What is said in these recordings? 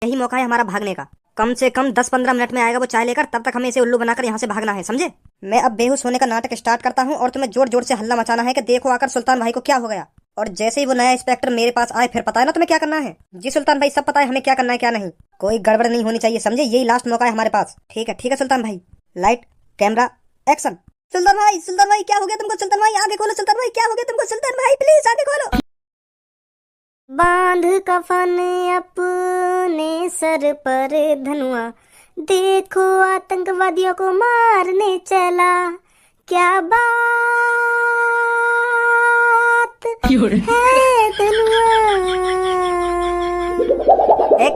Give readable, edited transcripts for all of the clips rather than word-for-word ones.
यही मौका है हमारा भागने का। कम से कम 10-15 मिनट में आएगा वो चाय लेकर, तब तक हमें इसे उल्लू बनाकर यहाँ से भागना है, समझे? मैं अब बेहोश होने का नाटक स्टार्ट करता हूँ और तुम्हें जोर जोर से हल्ला मचाना है कि देखो आकर सुल्तान भाई को क्या हो गया। और जैसे ही वो नया इंस्पेक्टर मेरे पास आए फिर पता है ना तुम्हें क्या करना है। जी सुल्तान भाई, सब पता है हमें क्या करना है क्या नहीं। कोई गड़बड़ नहीं होनी चाहिए, समझे? यही लास्ट मौका है हमारे पास। ठीक है सुल्तान भाई। Light camera action. सुल्तान भाई क्या हो गया तुमको? सुल्तान भाई आगे खोलो। सुल्तान भाई क्या हो गया तुमको? सुल्तान भाई प्लीज आगे खोलो। बांध कफन अपने सर पर धनुआ, देखो आतंकवादियों को मारने चला, क्या बात है धनुआ।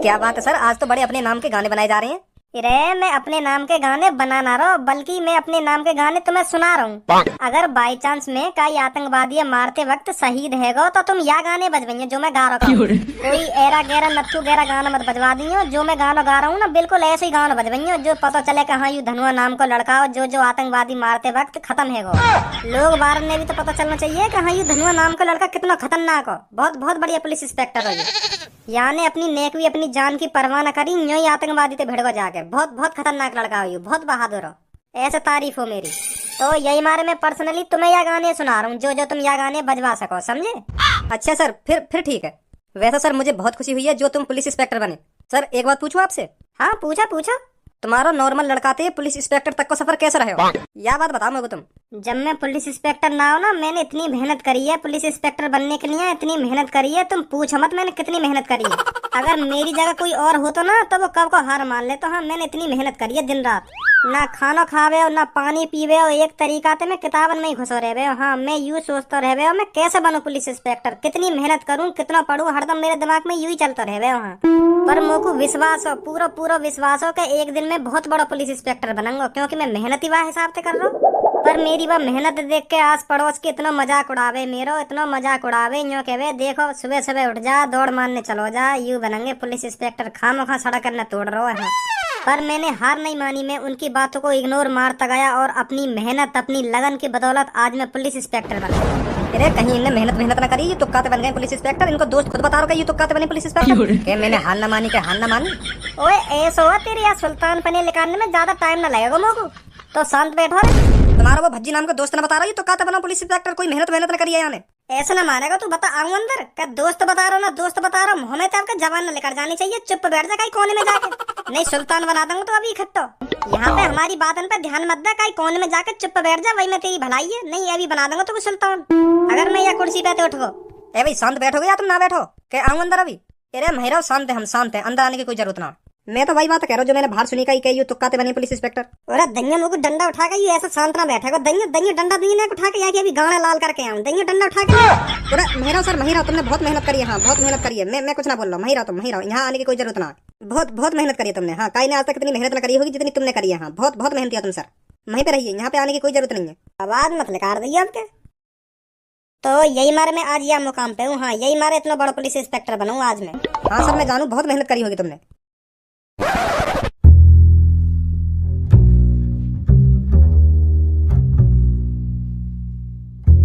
क्या बात है सर, आज तो बड़े अपने नाम के गाने बनाए जा रहे हैं। रे मैं अपने नाम के गाने बना ना रहा, बल्कि मैं अपने नाम के गाने तुम्हें सुना रहा हूँ। अगर बाई चांस में कोई आतंकवादी मारते वक्त शहीद हैगो तो तुम या गाने बजवाइए जो मैं गा रहा हूँ। कोई एरा गैरा नत्थू गैरा गाना मत बजवा दियो। जो मैं गाना गा रहा हूँ ना, बिल्कुल ऐसे ही गाना बजवाइए जो पता चले कि हाँ यू धनुआ नाम को लड़का जो आतंकवादी मारते वक्त खत्म हैगो। लोग बाहर ने भी तो पता चलना चाहिए कि हाँ यू धनुआ नाम का लड़का कितना खतरनाक हो। बहुत बढ़िया पुलिस इंस्पेक्टर हो। यानी अपनी नेक भी अपनी जान की परवाह न करी, यूं ही आतंकवादी ते भिड़को जाके। बहुत खतरनाक लड़का हो, बहुत बहादुर हो, ऐसे तारीफ हो मेरी। तो यही मारे मैं पर्सनली तुम्हें यह गाने सुना रहा हूँ जो तुम यह गाने बजवा सको, समझे? अच्छा सर, फिर ठीक है। वैसे सर मुझे बहुत खुशी हुई है जो तुम पुलिस इंस्पेक्टर बने। सर एक बात पूछूं आपसे? हाँ पूछा। तुम्हारा नॉर्मल लड़का थे पुलिस इंस्पेक्टर तक का सफर कैसा रहे हो? यह बात बताओ मेरे को तुम। जब मैं पुलिस इंस्पेक्टर ना हो ना, मैंने इतनी मेहनत करी है पुलिस इंस्पेक्टर बनने के लिए, इतनी मेहनत करी है तुम पूछो मत मैंने कितनी मेहनत करी है। अगर मेरी जगह कोई और हो तो ना, तो वो कब को हार मान ले। तो हाँ, मैंने इतनी मेहनत करी है दिन रात, ना खाना खावे हो ना पानी पीवे हो, एक तरीका से मैं किताबन में ही घुसो रहे हो। हाँ, मैं यूँ सोचता रहे हो मैं कैसे बनूं पुलिस इंस्पेक्टर, कितनी मेहनत करूं, कितना पढ़ूं, हरदम मेरे दिमाग में यूं ही चलता रहे हो। हाँ, पर मोको विश्वास हो, पूरा विश्वास हो कि एक दिन में बहुत बड़ा पुलिस इंस्पेक्टर बनूंगा, क्योंकि मैं मेहनत ही वह हिसाब से कर रहा हूँ। पर मेरी वह मेहनत देख के आस पड़ोस के इतना मजाक उड़ावे, मेरो इतना मजाक उड़ावे, यूँ कहवे देखो सुबह सुबह उठ जा दौड़ मारने चलो जा, यूँ बनेंगे पुलिस इंस्पेक्टर, खामोखा सड़क करने तोड़ रहा है। पर मैंने हार नहीं मानी, मैं उनकी बातों को इग्नोर मारता गया और अपनी मेहनत अपनी लगन की बदौलत आज मैं पुलिस इंस्पेक्टर बना। अरे कहीं इनने मेहनत न करी, ये तुक्का बन गए पुलिस इंस्पेक्टर। इनको दोस्त खुद बता रहा है ये तुक्का बने पुलिस इंस्पेक्टर। के मैंने हाल न मानी के हाल न मानी। ओए ऐसा हुआ तेरे यहाँ सुल्तान पने निकालने में ज्यादा टाइम न लगेगा मोको, तो शांत बैठो रे। तुम्हारा वो भज्जी नाम का दोस्त ने बता रहा है ये तुक्का बना पुलिस इंस्पेक्टर, कोई मेहनत न करी है यानी। ऐसा ना मानेगा तू, बता आऊं अंदर क्या? दोस्त बता रहा हूँ ना, दोस्त बता रहा हूँ, हमें तो आपका जवान न लेकर जानी चाहिए। चुप बैठ जा कहीं कोने में जाके, नहीं सुल्तान बना दूंगा तो अभी इकट्ठो। यहाँ पे हमारी बातन पे ध्यान मत दे, कहीं कोने में जाकर चुप बैठ जा, वही मैं तेरी भलाई है। नहीं अभी बना दूंगा तो सुल्तान, अगर मैं यह कुर्सी पे उठ गो। ए भाई शांत बैठोगे या तुम ना बैठो? क्या आऊं अंदर अभी? अरे महिरा शांत है, हम शांत है, अंदर आने की कोई जरूरत ना। मैं तो वही बात कह रहा हूँ जो मैंने बाहर सुनी का ये तुक्का बनी पुलिस इंस्पेक्टर। अरे दैया लोग डंडा उठा के ये ऐसा शांत ना बैठेगा, दैया डंडा नहीं उठा के या अभी गाना लाल करके आऊं, दैया डंडा उठा के। अरे महिरा सर, महिरा तुमने बहुत मेहनत करी है। हाँ बहुत मेहनत करी है, मैं कुछ ना बोल रहा हूँ। महिरा तुम यहाँ आने की कोई जरूरत ना, बहुत मेहनत करी है तुमने। हाँ, कहीं ने आज तक इतनी मेहनत न करी होगी जितनी तुमने करी है। हाँ बहुत मेहनत किया तुम सर, वहीं पे रहिए, यहाँ पे आने की कोई जरूरत नहीं है। आवाज मत निकाल रही आपके। तो यही मारे मैं आज यह मुकाम पे हूँ। हाँ, यही मारे इतना बड़ा पुलिस इंस्पेक्टर बनूं आज मैं। हाँ सर मैं जानू, बहुत मेहनत करी होगी तुमने।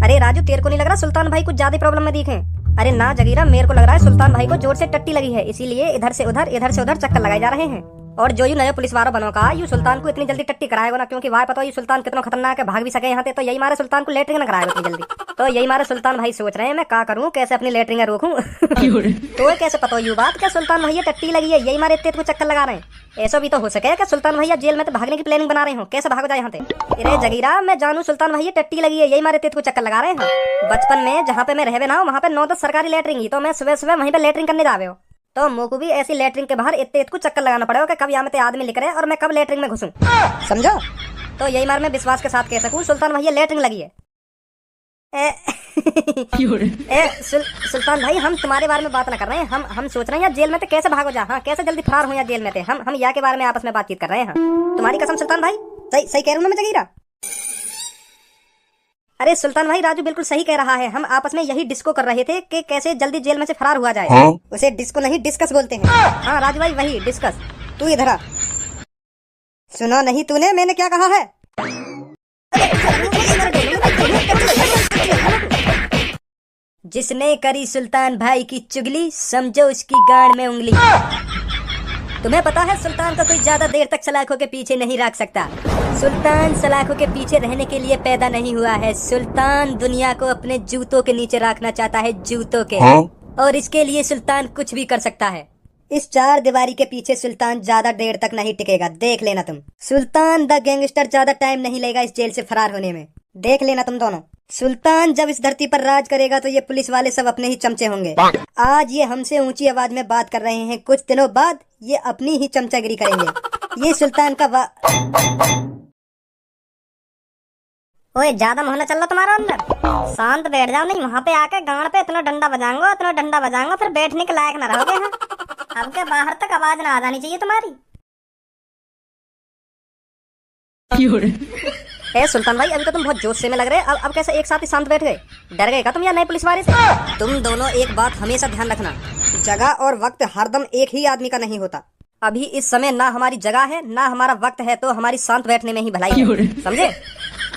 अरे राजू, तेरे को नहीं लग रहा सुल्तान भाई कुछ ज्यादा प्रॉब्लम में दिखे? अरे ना जगीरा, मेरे को लग रहा है सुल्तान भाई को जोर से टट्टी लगी है, इसीलिए इधर से उधर चक्कर लगाए जा रहे हैं। और जो यू नया पुलिस वाला बनो का यू सुल्तान को इतनी जल्दी टट्टी कराएगा ना, क्योंकि वह पता यू सुल्तान कितना खतरनाक है, भाग भी सके यहाँ से। तो यही मारे सुल्तान को लेटरिंग न कराएगा इतनी जल्दी। तो यही मारे सुल्तान भाई सोच रहे हैं मैं क्या करूँ, कैसे अपनी लेटरिंग रोकूं। तो कैसे पता यू बात क्या सुल्तान भैया टट्टी लगी है, यही मारे इतने चक्कर लगा रहे हैं। ऐसा भी तो हो सके कि सुल्तान भैया जेल में तो भागने की प्लानिंग बना रहे हो, कैसे भाग जाए यहाँ से। अरे जगीरा, मैं जानू सुल्तान भैया टट्टी लगी है, यही मारे इतने चक्कर लगा रहे हैं। बचपन में जहाँ पे मैं रहवे ना, वहाँ पे 9-10 सरकारी लेटरिंग ही, तो मैं सुबह वहीं पे लेटरिंग करने जावे हो। तो मुझको भी ऐसी लेटरिंग के बाहर इतने को चक्कर लगाना पड़ेगा कि कब यहाँ में आदमी लिख रहे और मैं कब लेटरिंग में घुसूं, समझो? तो यही मार मैं विश्वास के साथ कह सकूं सुल्तान भैया लेटरिंग लगी है। सुल्तान भाई, हम तुम्हारे बारे में बात ना कर रहे हैं, हम सोच रहे हैं यार जेल में थे कैसे भागो जा। हाँ, कैसे जल्दी फरार हो या जेल में थे, हम यहाँ के बारे में आपस में बातचीत कर रहे हैं। तुम्हारी कसम सुल्तान भाई, सही कह रहा हूँ ना मैं जगीरा? अरे सुल्तान भाई, राजू बिल्कुल सही कह रहा है, हम आपस में यही डिस्को कर रहे थे कि कैसे जल्दी जेल में से फरार हुआ जाए। हाँ? उसे डिस्को नहीं डिस्कस बोलते हैं। हाँ राजू भाई, वही डिस्कस। तू इधर आ, सुना नहीं तूने मैंने क्या कहा है? जिसने करी सुल्तान भाई की चुगली, समझो उसकी गांड में उंगली। तुम्हें पता है सुल्तान को कोई ज्यादा देर तक सलाखों के पीछे नहीं रख सकता। सुल्तान सलाखों के पीछे रहने के लिए पैदा नहीं हुआ है। सुल्तान दुनिया को अपने जूतों के नीचे रखना चाहता है, जूतों के। और इसके लिए सुल्तान कुछ भी कर सकता है। इस चार दीवारी के पीछे सुल्तान ज्यादा देर तक नहीं टिकेगा, देख लेना तुम। सुल्तान द गैंगस्टर ज्यादा टाइम नहीं लेगा इस जेल से फरार होने में, देख लेना तुम दोनों। सुल्तान जब इस धरती पर राज करेगा तो ये पुलिस वाले सब अपने ही चमचे होंगे। आज ये हमसे ऊंची आवाज में बात कर रहे हैं, कुछ दिनों बाद ये अपनी ही चमचागिरी करेंगे। ये सुल्तान का ओए ज्यादा मोहल्ला चल रहा तुम्हारा अंदर, शांत बैठ जाओ, नहीं वहाँ पे आके गांड पे इतना डंडा बजाऊंगा फिर बैठने के लायक न रहोगे। हाँ अब के बाहर तक आवाज ना आ जानी चाहिए तुम्हारी। ए सुल्तान भाई, अभी तो तुम बहुत जोश से में लग रहे। अब कैसे एक साथ ही शांत बैठ गए? डर गए क्या तुम या नए पुलिस वाले से? तुम दोनों एक बात हमेशा ध्यान रखना, जगह और वक्त हरदम एक ही आदमी का नहीं होता। अभी इस समय ना हमारी जगह है ना हमारा वक्त है, तो हमारी शांत बैठने में ही भलाई है, समझे?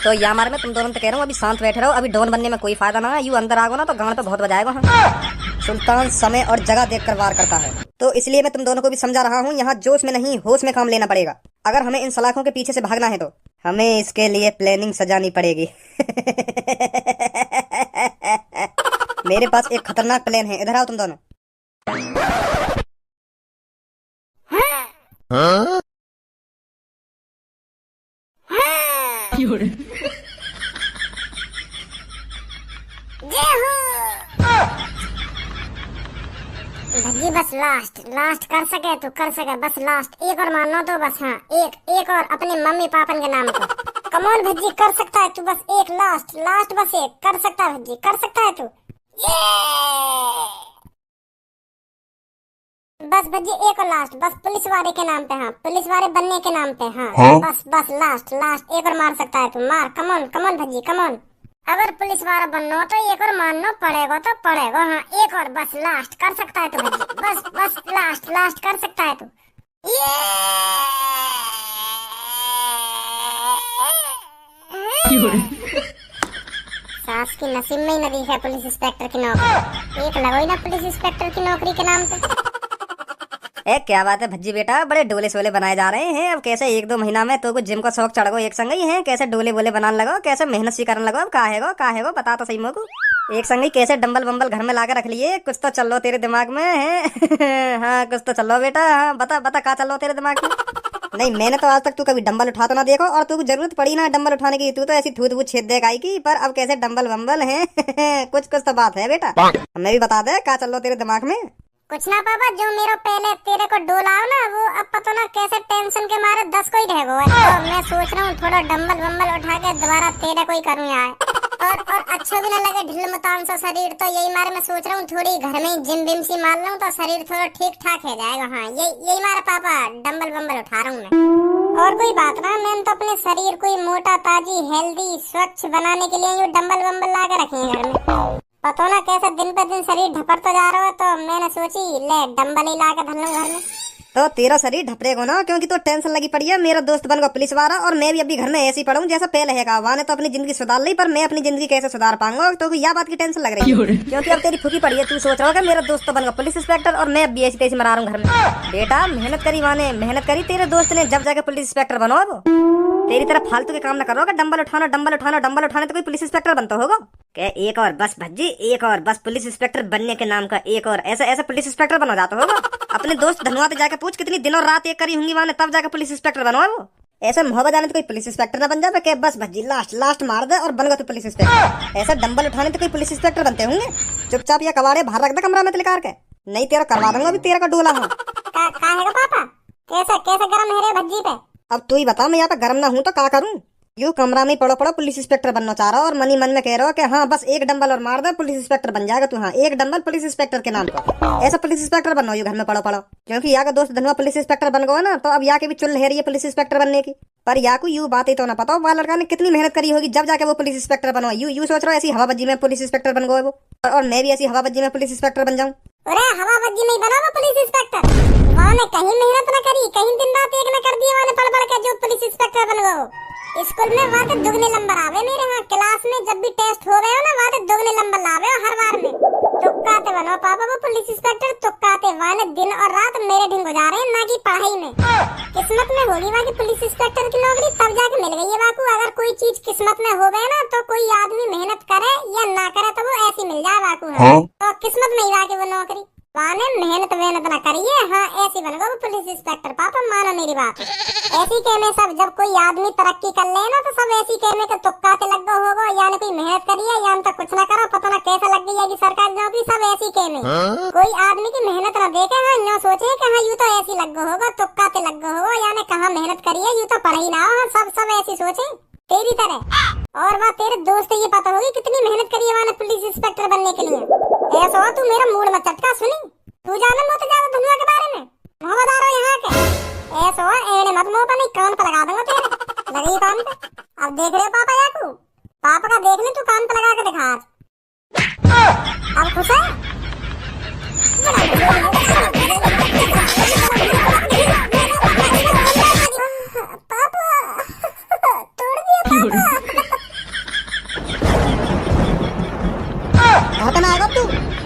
तो यामार में तुम दोनों तो कह रहा हूँ अभी शांत बैठे रहो, अभी डॉन बनने में कोई फायदा ना है। यू अंदर आगो ना तो गांड पे बहुत बजाएगा। हाँ। सुल्तान समय और जगह देखकर वार करता है, तो इसलिए मैं तुम दोनों को भी समझा रहा हूँ, यहाँ जोश में नहीं होश में काम लेना पड़ेगा। अगर हमें इन सलाखों के पीछे से भागना है तो हमें इसके लिए प्लानिंग सजानी पड़ेगी। मेरे पास एक खतरनाक प्लान है, इधर आओ तुम दोनों। हाँ? भज्जी बस लास्ट कर सके बस लास्ट एक और मानो तो बस। हाँ एक और अपने मम्मी पापन के नाम को। कमोन भज्जी कर सकता है तू, बस एक लास्ट बस एक कर सकता है भज्जी, कर सकता है तू। बस भज्जी एक और लास्ट, बस पुलिस वाले के नाम पे। हाँ पुलिस वाले बनने के नाम पे। हाँ बस लास्ट एक और मार सकता है तू, मार। Come on Bhajji come on. अगर पुलिस वाला बनना हो तो एक और मानना पड़ेगा तो पड़ेगा। हाँ एक और बस लास्ट कर सकता है तू भज्जी, बस लास्ट कर सकता है तू। सास की नसीब में ही नहीं है पुलिस इंस्पेक्टर की नौकरी, एक लगोई ना पुलिस इंस्पेक्टर की नौकरी के नाम पे। ए क्या बात है भज्जी बेटा, बड़े डोले सोले बनाए जा रहे हैं। अब कैसे 1-2 महीना में तो कुछ जिम का शौक चढ़ गो एक संग ही है, कैसे डोले बोले बनाने लगो, कैसे मेहनत सी करने लगो। अब का है बता तो सही मोको। एक संग ही कैसे डंबल बम्बल घर में लाकर रख लिए, कुछ तो चल लो तेरे दिमाग में है। हाँ कुछ तो चल लो बेटा। हाँ बता क्या चल लो तेरे दिमाग में। नहीं मैंने तो आज तक तू कभी डंबल उठा तो ना देखो, और तू जरूरत पड़ी ना डंबल उठाने की, तू तो ऐसी थूत वूत छेद देगा की। पर अब कैसे डंबल बम्बल है। कुछ तो बात है बेटा, हमें भी बता दे क्या चल लो तेरे दिमाग में। कुछ ना पापा, जो मेरा पहले तेरे को डोलाओ ना वो अब पता ना कैसे टेंशन के मारे 10 को ही रह गए। तो मैं सोच रहा हूँ थोड़ा डंबल वम्बल उठा के दोबारा तेरे को ही करूँ यार, और अच्छा भी ना लगे ढिल मतान सा शरीर। तो यही मारे मैं सोच रहा हूँ थोड़ी घर में जिम बिम सी मार लूँ तो शरीर थोड़ा ठीक ठाक हो जाएगा। हाँ यही मारा पापा, डंबल वम्बल उठा रहा हूँ मैं। और कोई बात ना, मैंने तो अपने शरीर को मोटा ताजी हेल्दी स्वच्छ बनाने के लिए ये डंबल वम्बल ला के रखे हैं घर में। पता ना कैसे दिन पे दिन शरीर ढपड़ता जा रहा है, तो मैंने सोची ले डंबल ही ला के धर लूं घर में। तो तेरा शरीर ढपरेगा ना, क्योंकि तो टेंशन लगी पड़ी है। मेरा दोस्त बन गया पुलिस वाला और मैं भी अभी घर में ऐसे ही पढ़ूं जैसा पहले है। वहाँ ने तो अपनी जिंदगी सुधार ली, पर मैं अपनी जिंदगी कैसे सुधार पाऊंगा, तो यह बात की टेंशन लग रही है। क्योंकि अब तेरी फूकी पड़ी है, तू सोच रहा होगा मेरा दोस्त तो बन गया पुलिस इंस्पेक्टर और मैं अब भी ऐसी तैसी मरा रहा हूँ घर में। बेटा मेहनत करी, माने मेहनत करी तेरे दोस्त ने, जब जाके पुलिस इंस्पेक्टर बनो। वो तेरी तरह फालतू के काम न करो, डंबल उठाना तो कोई पुलिस इंस्पेक्टर बनता होगा क्या? एक और बस भज्जी, एक और बस पुलिस इंस्पेक्टर बनने के नाम का एक और ऐसा पुलिस इंस्पेक्टर बना जाता होगा। अपने दोस्त धनवा से जाके पूछ कितनी दिनों रात एक करी होंगी वहां, तब जाके पुलिस इंस्पेक्टर बनो। वो ऐसा मोहब्बत जाने तो कोई पुलिस इंस्पेक्टर ना बन जाए क्या? बस भज्जी लास्ट मार दे और बन गया तो पुलिस इंस्पेक्टर। ऐसा डंबल उठाने तो कोई पुलिस इंस्पेक्टर बनते होंगे। चुपचाप या कबाड़े बाहर रख दे कमरा में लेकर के, नहीं तेरा करवा दूंगा अभी तेरा का डोला। हाँ पापा कैसे गरम है रे भज्जी पे? अब तू ही बता, मैं यहाँ पे गर्म ना हूँ तो क्या करूँ? यू कमरा में पड़ो पुलिस इंस्पेक्टर बनना चाह रहा हो और मन में कह रहा हो कि हाँ बस एक डंबल और मार दे पुलिस इंस्पेक्टर बन जाएगा तू। हाँ एक डंबल पुलिस इंस्पेक्टर के नाम पर ऐसा पुलिस इंस्पेक्टर बनना हो, घर में पड़ो क्योंकि यहाँ का दोस्त धनवा पुलिस इंस्पेक्टर बन गया ना, तो अब यहाँ के भी चुल है रही है पुलिस इंस्पेक्टर बनने की। पर यहाँ को यू बात ही तो ना पता वह लड़का ने कितनी मेहनत करी होगी जब जाके वो पुलिस इंस्पेक्टर बनो। यू सोच रहा है ऐसी हवाबाजी में पुलिस इंस्पेक्टर बन गए वो, और मैं भी ऐसी हवाबाजी में पुलिस इंस्पेक्टर बन जाऊँ। अरे हवाबाजी में बना वो पुलिस इंस्पेक्टर, वहाँ ने कहीं मेहनत न करी, कहीं दिन रात एक न कर दिया, वहाँ ने पढ़ के जो पुलिस इंस्पेक्टर बन गए। स्कूल में वहाँ तो दुगने नंबर आवे मेरे। हाँ क्लास में जब भी टेस्ट हो गए हो ना वहाँ तो दुगने नंबर लावे हो हर बार में। तुक्का तो बनो पापा, वो पुलिस इंस्पेक्टर तुक्काते वाले दिन और रात मेरे ढिंग गुजारे हैं, ना कि पढ़ाई में। किस्मत में होगी वहाँ की पुलिस इंस्पेक्टर की नौकरी, तब जाके मिल गई है बाकू। अगर कोई चीज किस्मत में हो गए ना, तो कोई आदमी मेहनत करे या ना करे तो वो ऐसी मिल जाए बाकू। हाँ? तो किस्मत में ही बाकी वो नौकरी वाने मेहनत ना करिए। हाँ, ऐसी बन गो वो पुलिस इंस्पेक्टर पापा, मानो मेरी बात। ऐसी कहने सब, जब कोई आदमी तरक्की कर ले ना, तो सब ऐसी कहने का तुक्काते लग गो होगा, यानी कोई मेहनत करिए या तो कुछ ना करो, पता ना कैसा लग गई है सरकारी नौकरी, सब ऐसी कहने। कोई आदमी की मेहनत ना देखे, हाँ यूँ सोचे कि हाँ यूँ तो ऐसी लग गो होगा, तुक्काते लग गो होगा, यानी कहाँ मेहनत करिए, यूँ तो पढ़ाई ना हो। सब ऐसी सोचे तेरी तरह। और वह तेरे दोस्त ये पता होगी कितनी मेहनत करी है मैंने पुलिस इंस्पेक्टर बनने के लिए। ऐसा हो तू मेरा मूड मत चटका, सुनी तू जाने मत ज्यादा दुनिया के बारे में, मोहम्मद आ यहाँ के। ऐसा हो एड़े मत मुंह पर, नहीं कान पर लगा दूंगा तेरे, लगी कान पे। अब देख रहे पापा याकू, पापा का देख ले, तू कान पर लगा के दिखा आज। अब खुश है आएगा तू,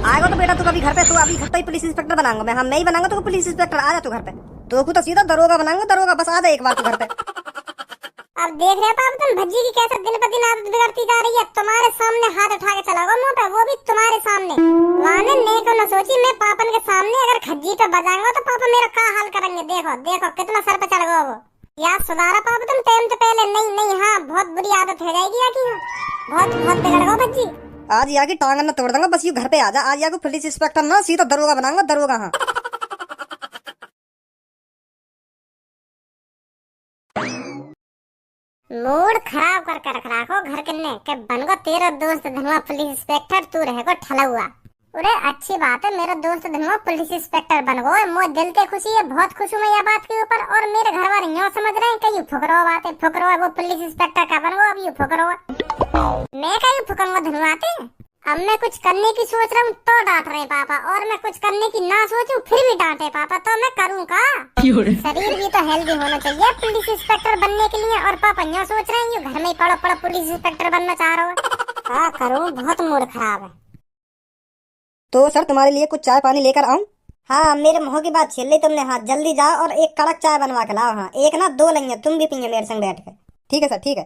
आएगा तो बेटा तू कभी घर पे, तू अभी घर पे ही पुलिस इंस्पेक्टर बनाऊंगा मैं। हम नहीं बनाऊंगा तो पुलिस इंस्पेक्टर, आ जा तू घर पे। तो सीधा दरोगा बनाऊंगा, दरोगा, बस आ जा एक बार तू घर पे। अब देख रहे पापा, तुम भज्जी की कैसे दिन पर दिन आदत बिगड़ती जा रही है। तुम्हारे सामने हाथ उठा के चला गो मुंह पे, वो भी तुम्हारे सामने। वाने नेको न सोची, मैं पापन के सामने अगर खज्जी पे बजाऊंगा तो पापा मेरा क्या हाल करेंगे। देखो देखो कितना सर पे चढ़ गो वो। याद सुधारा पापा तुम टाइम से पहले। नहीं हाँ, बहुत बुरी आदत हो जाएगी या की, बहुत बिगड़ गो भज्जी। आज यहाँ की टांग न तोड़ दूंगा, बस यू घर पे आ जा। आज यहाँ को पुलिस इंस्पेक्टर ना, सीधा दरोगा बनाऊंगा, दरोगा। हाँ मूड खराब करके रख रखो घर किन्ने के बनगो तेरा दोस्त धनुआ पुलिस इंस्पेक्टर, तू रहेगो ठला हुआ। अरे अच्छी बात है, मेरा दोस्त धनुआ पुलिस इंस्पेक्टर बन गो, मोर दिल के खुशी है, बहुत खुश हूँ मैं यह बात के ऊपर। और मेरे घर वाले यूँ समझ रहे हैं कि यू फुकरो बातें, फुकरो वो पुलिस इंस्पेक्टर का बन गो, अब यू फुकरो। मैं कहीं फुकरूंगा धनुआते। अब मैं कुछ करने की सोच रहा हूँ तो डांट रहे पापा, और मैं कुछ करने की ना सोचूं फिर भी डांटे पापा, तो मैं करूँ का? शरीर भी तो हेल्दी होना चाहिए पुलिस इंस्पेक्टर बनने के लिए। और पापा यहाँ सोच रहे हैं ये घर में ही पड़ो पड़ो पुलिस इंस्पेक्टर बनना चाह रहे हो। क्या करूँ, बहुत मूड खराब है। तो सर तुम्हारे लिए कुछ चाय पानी लेकर आऊं? हाँ, मेरे मुंह की बात छीन ली तुमने। हाँ जल्दी जाओ और एक कड़क चाय बनवा के लाओ। हाँ एक ना दो लेंगे, तुम भी पियेंगे मेरे संग बैठ के। ठीक है सर, ठीक है।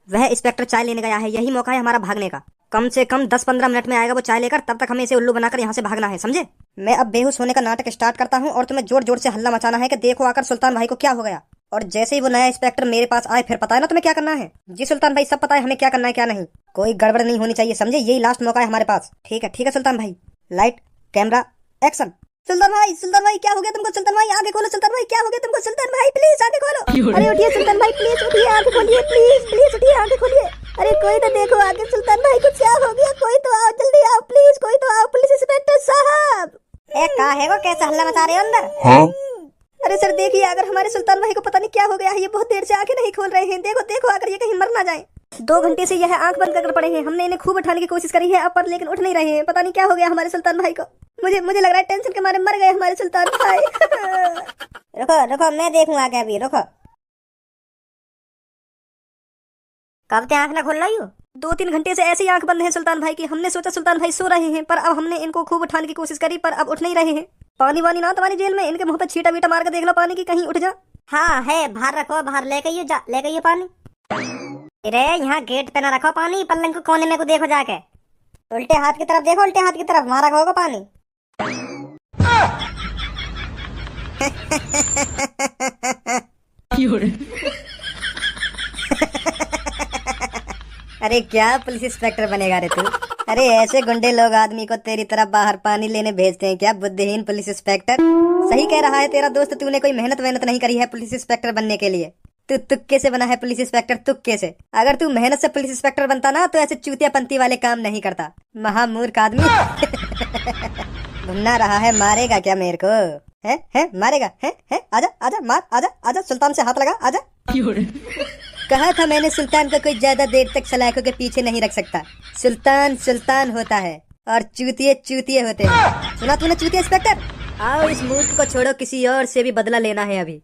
वह इंस्पेक्टर चाय लेने गया है, यही मौका है हमारा भागने का। कम से कम 10-15 मिनट में आएगा वो चाय लेकर, तब तक हमें इसे उल्लू बनाकर यहाँ से भागना है, समझे? मैं अब बेहोश होने का नाटक स्टार्ट करता हूँ और तुम्हें जोर जोर से हल्ला मचाना है कि देखो आकर सुल्तान भाई को क्या हो गया। और जैसे ही वो नया इंस्पेक्टर मेरे पास आए, फिर पता है ना तुम्हें क्या करना है। जी सुल्तान भाई, सब पता है हमें क्या करना है क्या नहीं। कोई गड़बड़ नहीं होनी चाहिए, समझे? यही लास्ट मौका है हमारे पास। ठीक है सुल्तान भाई। Light camera action. सुल्तान भाई क्या हो गया तुमको? सुल्तान भाई आगे खोलो। सुल्तान भाई क्या हो गया तुमको? सुल्तान भाई प्लीज आगे खोलो। अरे उठिए सुल्तान भाई, प्लीज उठिए, आगे खोलिए, प्लीज उठिए, आगे खोलिए। अरे कोई तो देखो आगे, सुल्तान भाई को क्या हो गया? कोई तो आओ, जल्दी आओ प्लीज, कोई तो आओ, पुलिस इंस्पेक्टर साहब। का है वो, कैसा हल्ला मचा रहे हो अंदर? हाँ? अरे सर देखिए, अगर हमारे सुल्तान भाई को पता नहीं क्या हो गया है, ये बहुत देर से आंखें नहीं खोल रहे हैं। देखो अगर ये कहीं मर ना जाए। 2 घंटे से यह आंख बंद कर पड़े हैं, हमने इन्हें खूब उठाने की कोशिश करी है अब पर, लेकिन उठ नहीं रहे हैं। पता नहीं क्या हो गया हमारे सुल्तान भाई को। मुझे लग रहा है टेंशन के मारे मर गए हमारे सुल्तान भाई। रुको मैं देखूंगा आगे, अभी रुको। कब से आंख ना खोल रही हो? 2-3 घंटे से ऐसी आंख बंद है सुल्तान भाई की। हमने सोचा सुल्तान भाई सो रहे हैं, पर अब हमने इनको खूब उठाने की कोशिश करी, पर अब उठ नहीं रहे हैं। पानी वानी ना तुम्हारी जेल में? इनके मुंह पे छीटा बीटा मार के देख लो पानी की, कहीं उठ जा। हाँ है, बाहर रखो, बाहर लेके ये जा, लेके ये पानी। अरे यहाँ गेट पे ना रखो पानी, पलंग को कोने में को देखो जाके। उल्टे हाथ की तरफ देखो, उल्टे हाथ की तरफ, वहां रखोगे पानी। अरे क्या पुलिस इंस्पेक्टर बनेगा रे तू? अरे ऐसे गुंडे लोग आदमी को तेरी तरफ बाहर पानी लेने भेजते हैं क्या, बुद्धिहीन पुलिस इंस्पेक्टर। सही कह रहा है तेरा दोस्त, तूने कोई मेहनत नहीं करी है पुलिस इंस्पेक्टर बनने के लिए। तू तुक्के से बना है पुलिस इंस्पेक्टर, तुक्के से। अगर तू मेहनत से पुलिस इंस्पेक्टर बनता ना, तो ऐसे चूतियापंती वाले काम नहीं करता। महामूर्ख आदमी। घुमना रहा है, मारेगा क्या मेरे को? है मारेगा? है आजा मार, आजा सुल्तान से हाथ लगा, आजा। कहा था मैंने, सुल्तान को कोई ज्यादा देर तक सलाखों के पीछे नहीं रख सकता। सुल्तान होता है और चूतिए होते हैं। सुना तूने चूतिया इंस्पेक्टर? आओ इस मूर्ख को छोड़ो, किसी और से भी बदला लेना है अभी।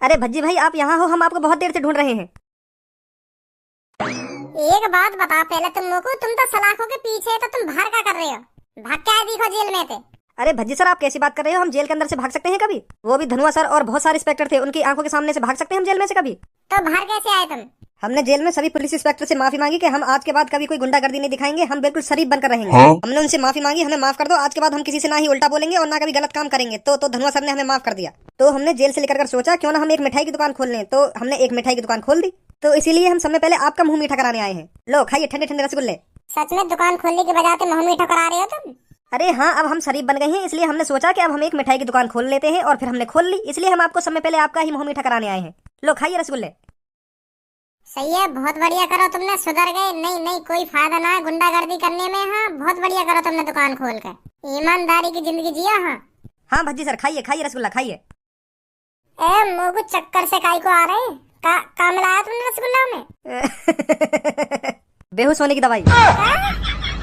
अरे भज्जी भाई आप यहाँ हो, हम आपको बहुत देर से ढूंढ रहे हैं। एक बात बता पहले तुम लोगों को, तुम तो सलाखों के पीछे तो तुम बाहर क्या कर रहे हो? भाग क्या दिखो जेल में थे। अरे भज्जी सर आप कैसी बात कर रहे हो, हम जेल के अंदर से भाग सकते हैं कभी? वो भी धनुआ सर और बहुत सारे इंस्पेक्टर थे, उनकी आंखों के सामने से भाग सकते हैं हम जेल में से कभी? तो बाहर कैसे आए तुम? हमने जेल में सभी पुलिस इंस्पेक्टर से माफी मांगी कि हम आज के बाद कभी कोई गुंडागर्दी नहीं दिखाएंगे, हम बिल्कुल शरीफ बनकर रहेंगे। हमने उनसे माफी मांगी, हमें माफ कर दो, आज के बाद हम किसी से ना ही उल्टा बोलेंगे और ना कभी गलत काम करेंगे। तो धनुआ सर ने हमें माफ कर दिया। तो हमने जेल से लेकर सोचा क्यों ना हम एक मिठाई की दुकान खोल लें, तो हमने एक मिठाई की दुकान खोल दी। तो इसीलिए हम समय पहले आपका मुंह मीठा कराने आए हैं। लो खाइए ठंडे ठंडे रसगुल्ले। सच में दुकान खोलने की बजाय तुम मुंह मीठा करा रहे हो तुम? अरे हाँ, अब हम शरीफ बन गए हैं, इसलिए हमने सोचा कि अब हम एक मिठाई की दुकान खोल लेते हैं और फिर हमने खोल ली, इसलिए हम आपको समय पहले आपका ही मुंह मीठा कराने आए हैं। लो खाइए रसगुल्ले। सही है, बहुत बढ़िया करो तुमने, सुधर गए। नहीं नहीं कोई फायदा ना है गुंडागर्दी करने में। हाँ बहुत बढ़िया करो तुमने दुकान खोल कर, ईमानदारी की जिंदगी जिया। हाँ हाँ भज्जी सर खाइए खाइए रसगुल्ला खाइए। ए मोगू चक्कर से काई को आ रहे का मिलाया तुमने रसगुल्ला में? बेहोश होने की दवाई।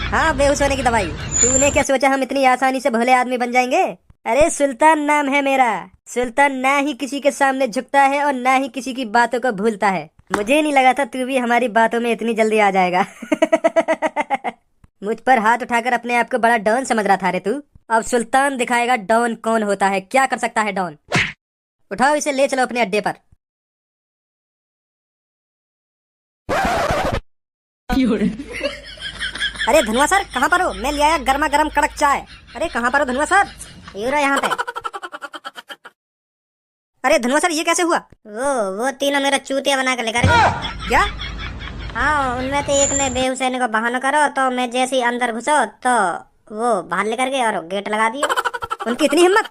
हाँ बेहोश होने की दवाई। तूने क्या सोचा हम इतनी आसानी से भले आदमी बन जाएंगे? अरे सुल्तान नाम है मेरा। सुल्तान ना ही किसी के सामने झुकता है और ना ही किसी की बातों को भूलता है। मुझे नहीं लगा था तू भी हमारी बातों में इतनी जल्दी आ जाएगा। मुझ पर हाथ उठाकर अपने आप को बड़ा डॉन समझ रहा था रे तू। अब सुल्तान दिखाएगा डॉन कौन होता है, क्या कर सकता है डॉन। उठाओ इसे, ले चलो अपने अड्डे पर। अरे धनुआ सर कहाँ पर हो? मैं ले आया गर्मा गर्म कड़क चाय। अरे कहाँ पर हो धनुआ सर? ये रहा यहाँ पे। अरे धनुआ सर ये कैसे हुआ? वो तीनों मेरा चूतिया बना कर लेकर गए। क्या? हाँ उनमें से एक ने बेहुसैनी को बहाना करो, तो मैं जैसे ही अंदर घुसो तो वो बाहर लेकर गए और गेट लगा दिए। उनकी इतनी हिम्मत?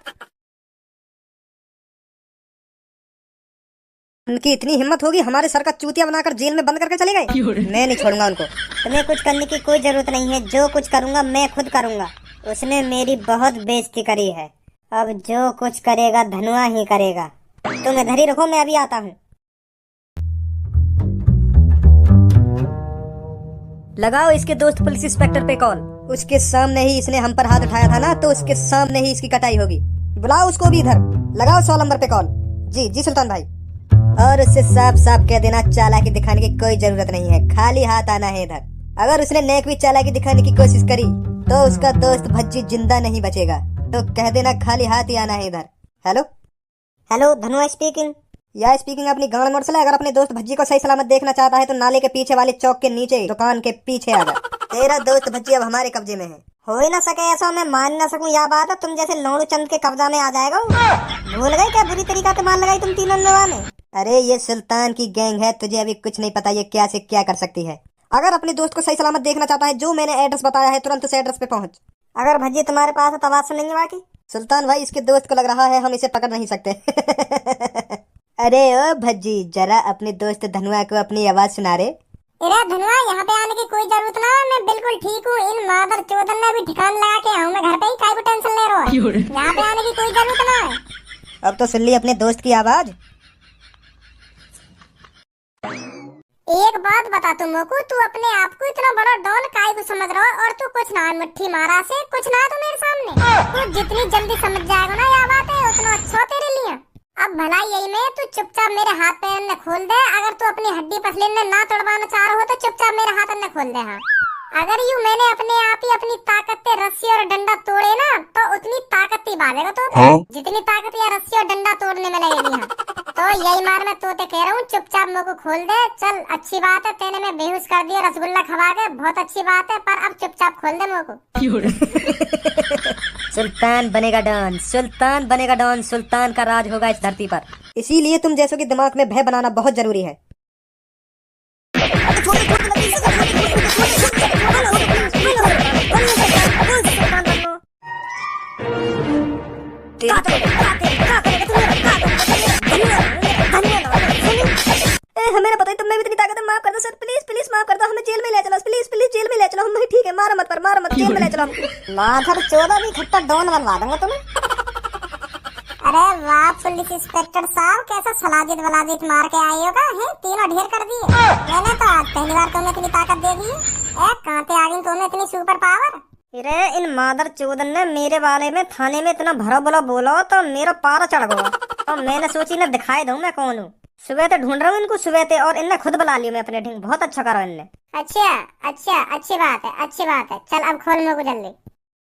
उनकी इतनी हिम्मत होगी हमारे सर का चूतिया बनाकर जेल में बंद करके चले गए? मैं नहीं छोड़ूंगा उनको। तुम्हें कुछ करने की कोई जरूरत नहीं है, जो कुछ करूंगा मैं खुद करूंगा। उसने मेरी बहुत बेइज्जती करी है, अब जो कुछ करेगा धनुआ ही करेगा। तुम इधर ही रखो, मैं अभी आता हूँ। लगाओ इसके दोस्त पुलिस इंस्पेक्टर पे कॉल। उसके सामने ही इसने हम पर हाथ उठाया था ना, तो उसके सामने ही इसकी कटाई होगी। बुलाओ उसको भी इधर। लगाओ 100 नंबर पे कॉल। जी जी सुल्तान भाई। और उससे साफ साफ कह देना चालाकी दिखाने की कोई जरूरत नहीं है, खाली हाथ आना है इधर। अगर उसने नेक भी चालाकी दिखाने की कोशिश करी तो उसका दोस्त भज्जी जिंदा नहीं बचेगा, तो कह देना खाली हाथ ही आना है इधर। Hello hello Dhanua speaking. या स्पीकिंग अपनी गांड मोड़ से। अगर अपने दोस्त भज्जी को सही सलामत देखना चाहता है तो नाले के पीछे वाले चौक के नीचे दुकान के पीछे आ जा। तेरा दोस्त भज्जी अब हमारे कब्जे में है। हो ही ना सके ऐसा, मैं मान ना सकूं यह बात। तुम जैसे लोड़ू चंद के कब्जा में आ जाएगा। भूल गए क्या बुरी तरीका से मान लगाई तुम तीनों ने? अरे ये सुल्तान की गैंग है, तुझे अभी कुछ नहीं पता ये क्या से क्या कर सकती है। अगर अपने दोस्त को सही सलामत देखना चाहता है, जो मैंने एड्रेस बताया है तुरंत उस एड्रेस पे पहुंच। अगर भज्जी तुम्हारे पास है तो आवाज सुनेंगे बाकी। सुल्तान भाई इसके दोस्त को लग रहा है हम इसे पकड़ नहीं सकते। अरे ओ भज्जी जरा अपने दोस्त धनुआ को अपनी आवाज सुना रे। अरे धनुआ यहाँ पे आने की कोई जरूरत ना, मैं बिल्कुल ठीक हूँ। इन मादर चोदन ने भी ठिकान लगा के आऊँ मैं घर पे ही, काय को टेंशन ले रहा है। यहाँ पे आने की कोई जरूरत ना है। अब तो सुन ली अपने दोस्त की आवाज। एक बात बता तुम को, तू अपने आप को इतना बड़ा डॉन काय को समझ रहा है? और तू कुछ ना मुट्ठी मारा से कुछ ना तो मेरे सामने। तू जितनी जल्दी समझ जाएगा ना यह बात है, उतना अच्छा तेरे लिए। अब भला यही में तू चुपचाप मेरे हाथ पैर ने खोल दे। अगर तू अपनी हड्डी पसली ने ना तोड़वाना चाह रहा हो तो चुपचाप मेरे हाथ ने खोल दे। हाँ अगर यूं मैंने अपने आप ही अपनी ताकत से रस्सी और डंडा तोड़े ना तो उतनी ताकत ही बाजेगा तो जितनी ताकत या रस्सी और डंडा तोड़ने में लगेगी। हाँ तो यही मार मैं तो कह रहा हूँ, चुपचाप मुँह को खोल दे। चल अच्छी बात है, तेने मैं बेहोश कर दिया रसगुल्ला खवा के, बहुत अच्छी बात है, पर अब चुपचाप खोल दे मुँह को। सुल्तान बनेगा डॉन, सुल्तान बनेगा डॉन, सुल्तान का राज होगा इस धरती पर। इसीलिए तुम जैसों के दिमाग में भय बनाना बहुत जरूरी है। हमें ना पता है तुमने भी इतनी ताकत है, माफ कर दो सर, प्लीज प्लीज माफ कर दो, हमें जेल में ले चलो प्लीज प्लीज, जेल में ले चलो हम। ठीक है मारो मत पर, मारो मत, जेल में ले चलो हमको। माधर चौदह भी खट्टा डॉन बनवा दूंगा तुम्हें। अरे वाह पुलिस इंस्पेक्टर साहब, कैसा सलाजित वलाजित मार के आए होगा है, तीनों ढेर कर दिए। मैंने तो आज पहली बार तुम्हें इतनी ताकत दे दी है। कहाँ पे आ गई तुम्हें इतनी सुपर पावर? अरे इन मादर चौदन ने मेरे बारे में थाने में इतना भरा बोला तो मेरा पारा चढ़ गया। और मैंने सोची ना दिखाई दूं मैं कौन हूँ। सुबह से ढूंढ रहा हूँ इनको, सुबह से, और इनने खुद बुला लिया मैं अपने ढिंग। बहुत अच्छा करो इनने। अच्छा अच्छा, अच्छी बात है, अच्छी बात है। चल अब खोल मेरे को जल्दी।